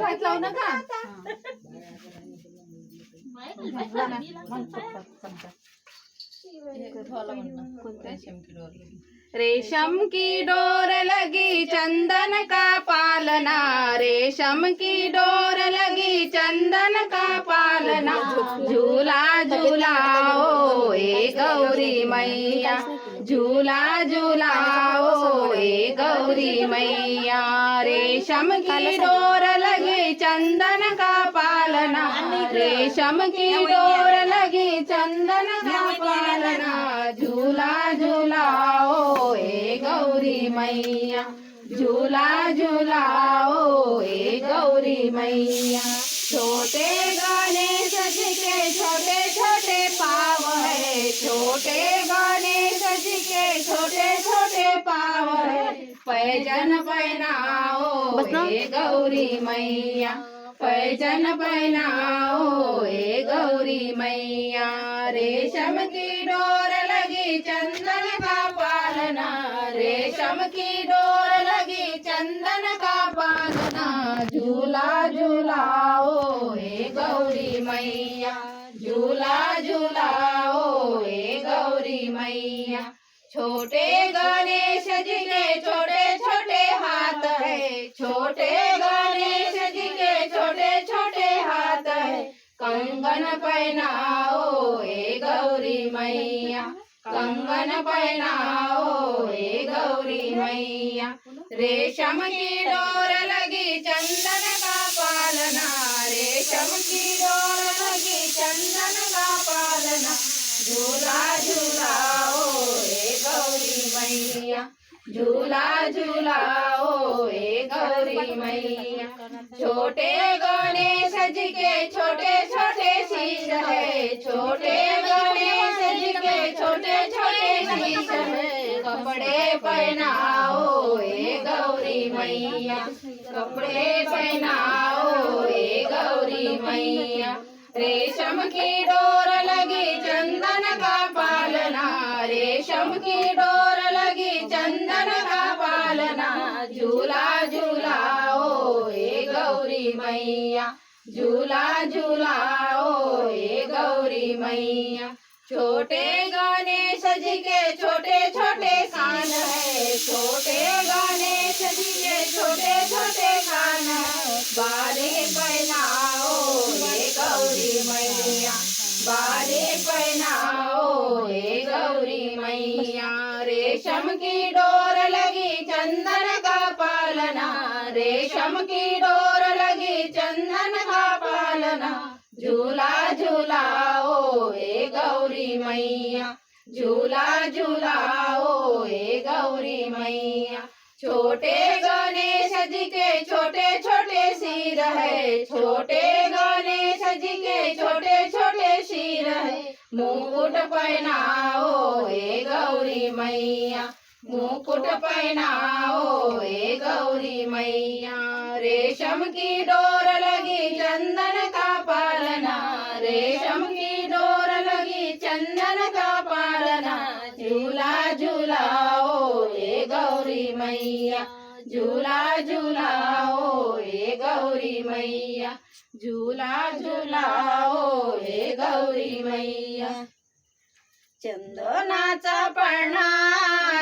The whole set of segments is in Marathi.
हात लावू नका. रेशम की डोर लगी चंदन का पालना, रेशम की डोर लगी चंदन का पालना, झूला झूलाओ ए गौरी मैया, झूला झूलाओ ए गौरी मैया. रेशम की डोर लगी चंदन का पालना, रेशम की डोर लगी चंदन का पालना, झूला झूलाओ ए गौरी मैया, झूला झूलाओ ए गौरी मैया. छोटे गणेश जी के छोटे छोटे पाँव है, छोटे गणेश जी के छोटे छोटे पाँव है, पैजन पहनाओ ए गौरी मैया, पैजन पहनाओ ए गौरी मैया. रेशम की डोर लगी चंदन का पालना, रेशम की डोर लगी चंदन का पालना, झूला झूलाओ ए गौरी मैया, झूला झूलाओ ए गौरी मैया. छोटे गणेश जी के छोटे छोटे हाथ है, छोटे गणेश जी के छोटे छोटे हाथ है, कंगन पहनाओ ए गौरी मैया, कंगन पहनाओ ए गौरी मैया. रेशम की डोर लगी चंदन का पालना, रेशम की डोर लगी चंदन का पालना, झूला झूलाओ ए गौरी मैया, झूला झूलाओ ए गौरी मैया. छोटे गणेश जी के छोटे छोटे शीश है, छोटे गणेश जी के छोटे छोटे शीश है, कपड़े पहनाओ ए गौरी मैया, कपड़े पहनाओ ए गौरी मैया. रेशम की डोर लगी चंदन का पालना, रेशम की डोर लगी चंदन का पालना, झूला झूलाओ ए गौरी मैया, झूला झूलाओ ए गौरी मैया. छोटे गणेश जी के छोटे छोटे कान है, छोटे गणेश जी के छोटे छोटे कान है, बाले पहनाओ ए गौरी मैया, बाले पहनाओ ए गौरी मैया. रेशम की डोर लगी चंदन का पालना, रेशम की डोर लगी चंदन का पालना, झूला झूलाओ ए गौरी मैया, झूला झूलाओ ए गौरी मैया. छोटे गणेश जी के छोटे छोटे सिर है, छोटे गणेश जी के छोटे छोटे सिर है, मुकुट पहनाओ ए गौरी मैया, मुकुट पहनाओ ए गौरी मैया. रेशम की डोर लगी चंदन का पालना, रेशम की डोर लगी चंदन का पालना, झूला झूलाओ ए गौरी मैया, झूला झूलाओ ए गौरी मैया, झूला झूलाओ ए गौरी मैया. चंदनाचा पळणा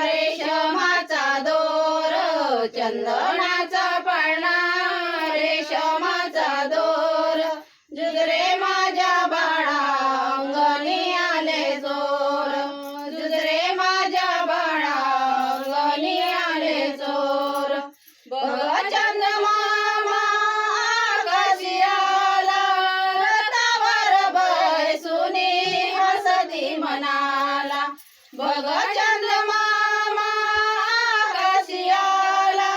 रेशमाचा दोर, चंदनाचा पळणा रेशमाचा दोर, जुजरे माझ्या बाळा अंगणी आले चोर, जुजरे माझ्या बाळा अंगणी आले चोर. बघ चंदमामा आकाशी आला, रथावर बैसुनी हसती मनाला, बघ चंदमामा आकाशी आला,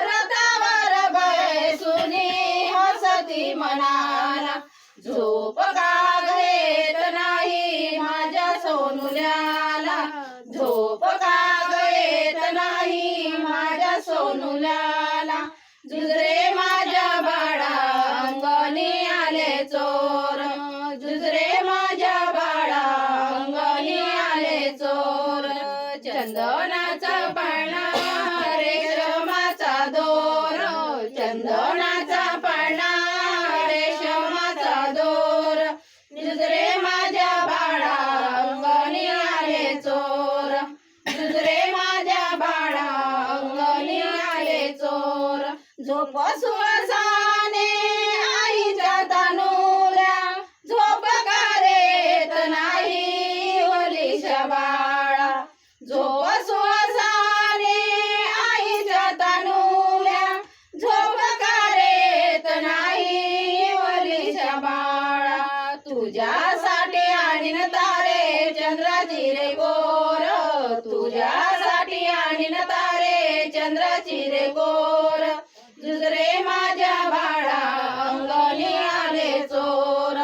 रथावर बैसुनी हसती मनाला. झोप का घेत नाही माझ्या सोनुल्याला, झोप का घेत नाही माझ्या सोनुल्याला, जुजरे माझ्या बाळा अंगणी आले चोर, जुजरे माझ्या बाळा अंगणी आले चोर. चंदनाचा पळणा रेशमाचा दोर, चंदनाचा पळणा तुझ्यासाठी आणीन तारे चंद्राची रे गोर, तुझ्यासाठी आणीन तारे चंद्राची रे गोर. जुजरे माझ्या बाळा अंगणी आले चोर,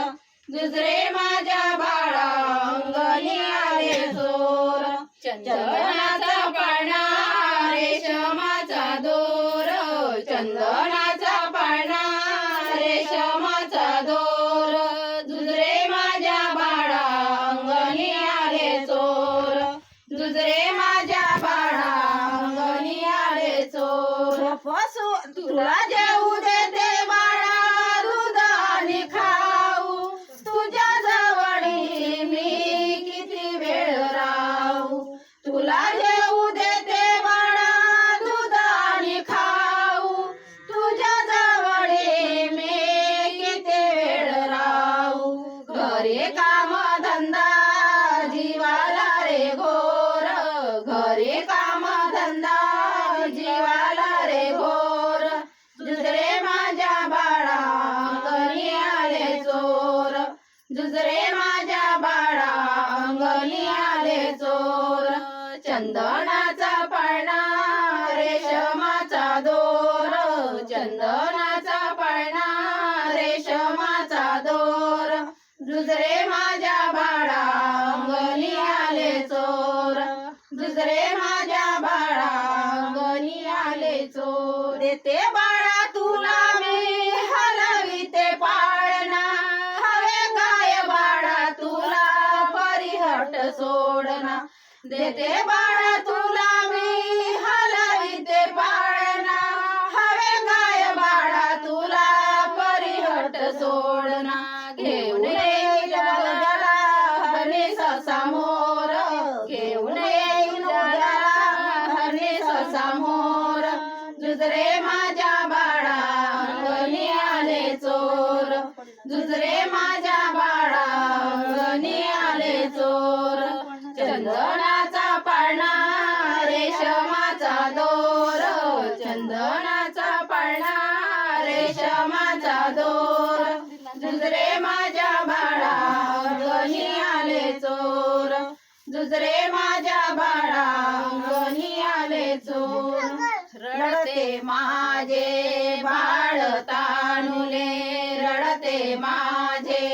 जुजरे माझ्या बाळा अंगणी आले चोर. चंदनाचा पाळणा रेशमाचा दोर, चंदनाचा पाळणा रेशमाचा दोर. जुजरे माझ्या बाळा अंगणी आले चोर, जुजरे माझ्या बाळा अंगणी आले चोर. तुला जेऊ देते बाळा दूध आणि खाऊ, तुझ्या जवळी मी किती वेळ राहू. तुला जेऊ देते बाळा दूध आणि खाऊ, तुझ्या जवळी मी किती वेळ राहू. घरी काम धंदा जीवाला रे घोर, घरी काम धंदा जीवाला रे घोर. जुजरे माझ्या बाळा अंगणी आले चोर, जुजरे माझ्या बाळा अंगणी आले चोर. चंदनाचा पाळणा रेशमाचा दोर, चंदनाचा पाळणा रेशमाचा दोर. जुजरे माझ्या बाळा अंगणी आले चोर, जुजरे माझ्या बाळा अंगणी आले चोर. देते बाळा तुला मी हलविते पाळणा, हवे काय बाळा तुला परिहट सोडना. देते बाळा तुला मी हलविते पाळणा, हवे काय बाळा तुला परिहट सोडना. घेऊन येईल उद्याला हरणी ससा मोर, घेऊन येईल उद्याला हरणी ससा मोर. जुजरे माझ्या बाळा अंगणी आले चोर, जुजरे माझ्या बाळा अंगणी आले चोर. चंदनाचा पाळणा रेशमाचा दोर, चंदनाचा पाळणा रेशमाचा दोर. जुजरे माझ्या बाळा अंगणी आले चोर, जुजरे माझ्या बाळा अंगणी आले चोर. रडते माझे बाळ तानुले, रडते माझे